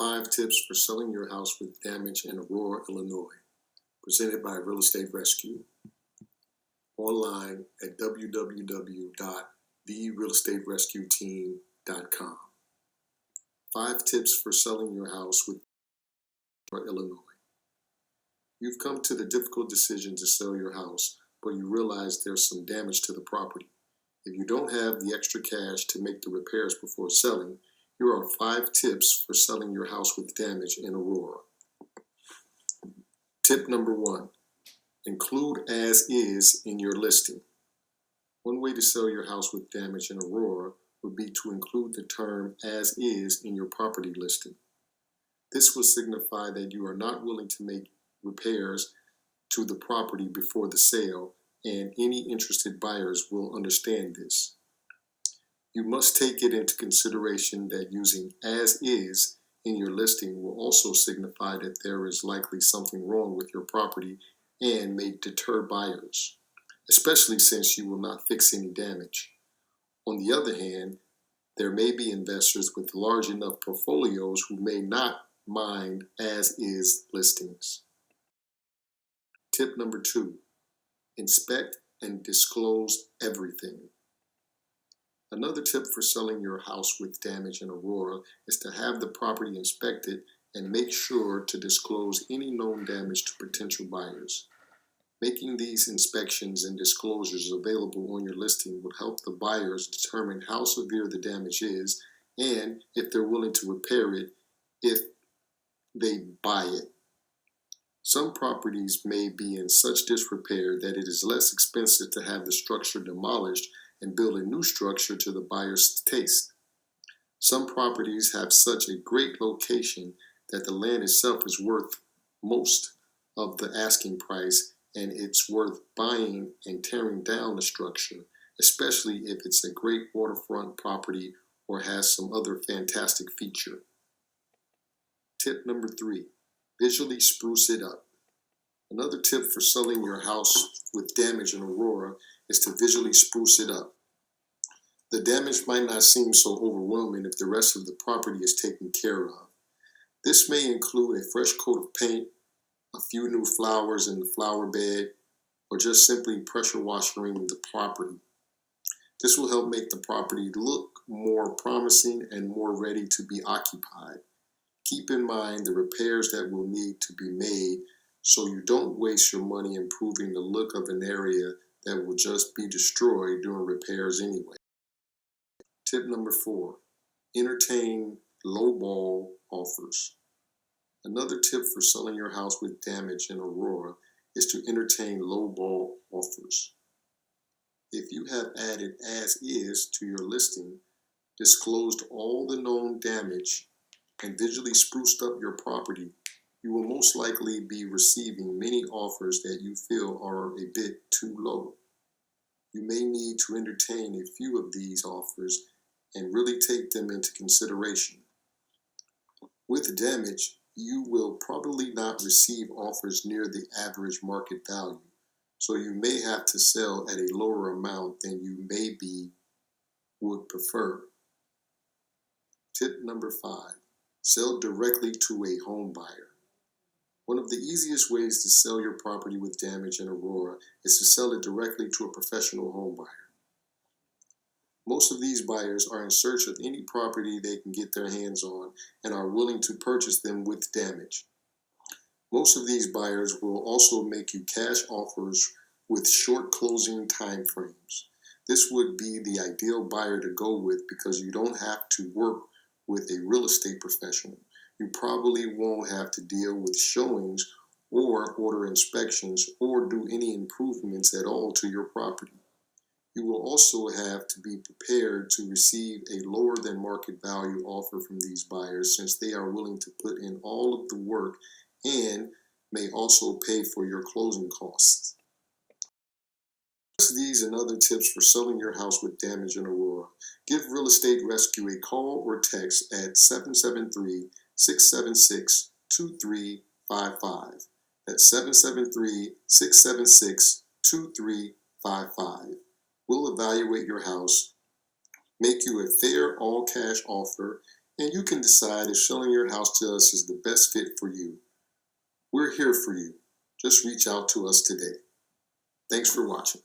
5 tips for selling your house with damage in Aurora, Illinois, presented by Real Estate Rescue. Online at www.therealestaterescueteam.com. 5 tips for selling your house with Illinois. You've come to the difficult decision to sell your house, but you realize there's some damage to the property. If you don't have the extra cash to make the repairs before selling, here are 5 tips for selling your house with damage in Aurora. Tip number 1, include as is in your listing. One way to sell your house with damage in Aurora would be to include the term as is in your property listing. This will signify that you are not willing to make repairs to the property before the sale, and any interested buyers will understand this. You must take it into consideration that using as is in your listing will also signify that there is likely something wrong with your property and may deter buyers, especially since you will not fix any damage. On the other hand, there may be investors with large enough portfolios who may not mind as is listings. Tip number 2, inspect and disclose everything. Another tip for selling your house with damage in Aurora is to have the property inspected and make sure to disclose any known damage to potential buyers. Making these inspections and disclosures available on your listing will help the buyers determine how severe the damage is and if they're willing to repair it if they buy it. Some properties may be in such disrepair that it is less expensive to have the structure demolished and build a new structure to the buyer's taste. Some properties have such a great location that the land itself is worth most of the asking price, and it's worth buying and tearing down the structure, especially if it's a great waterfront property or has some other fantastic feature. Tip number 3, visually spruce it up. Another tip for selling your house with damage in Aurora is to visually spruce it up. The damage might not seem so overwhelming if the rest of the property is taken care of. This may include a fresh coat of paint, a few new flowers in the flower bed, or just simply pressure washing the property. This will help make the property look more promising and more ready to be occupied. Keep in mind the repairs that will need to be made so you don't waste your money improving the look of an area that will just be destroyed during repairs anyway. Tip number 4, entertain lowball offers. Another tip for selling your house with damage in Aurora is to entertain lowball offers. If you have added as is to your listing, disclosed all the known damage, and visually spruced up your property, you will most likely be receiving many offers that you feel are a bit too low. You may need to entertain a few of these offers and really take them into consideration. With damage, you will probably not receive offers near the average market value, so you may have to sell at a lower amount than you would prefer. Tip number 5, sell directly to a home buyer. One of the easiest ways to sell your property with damage in Aurora is to sell it directly to a professional home buyer. Most of these buyers are in search of any property they can get their hands on and are willing to purchase them with damage. Most of these buyers will also make you cash offers with short closing time frames. This would be the ideal buyer to go with because you don't have to work with a real estate professional. You probably won't have to deal with showings or order inspections or do any improvements at all to your property. You will also have to be prepared to receive a lower than market value offer from these buyers since they are willing to put in all of the work and may also pay for your closing costs. These and other tips for selling your house with damage in Aurora. Give Real Estate Rescue a call or text at 773-676-2355. That's 773-676-2355. We'll evaluate your house, make you a fair all-cash offer, and you can decide if selling your house to us is the best fit for you. We're here for you. Just reach out to us today. Thanks for watching.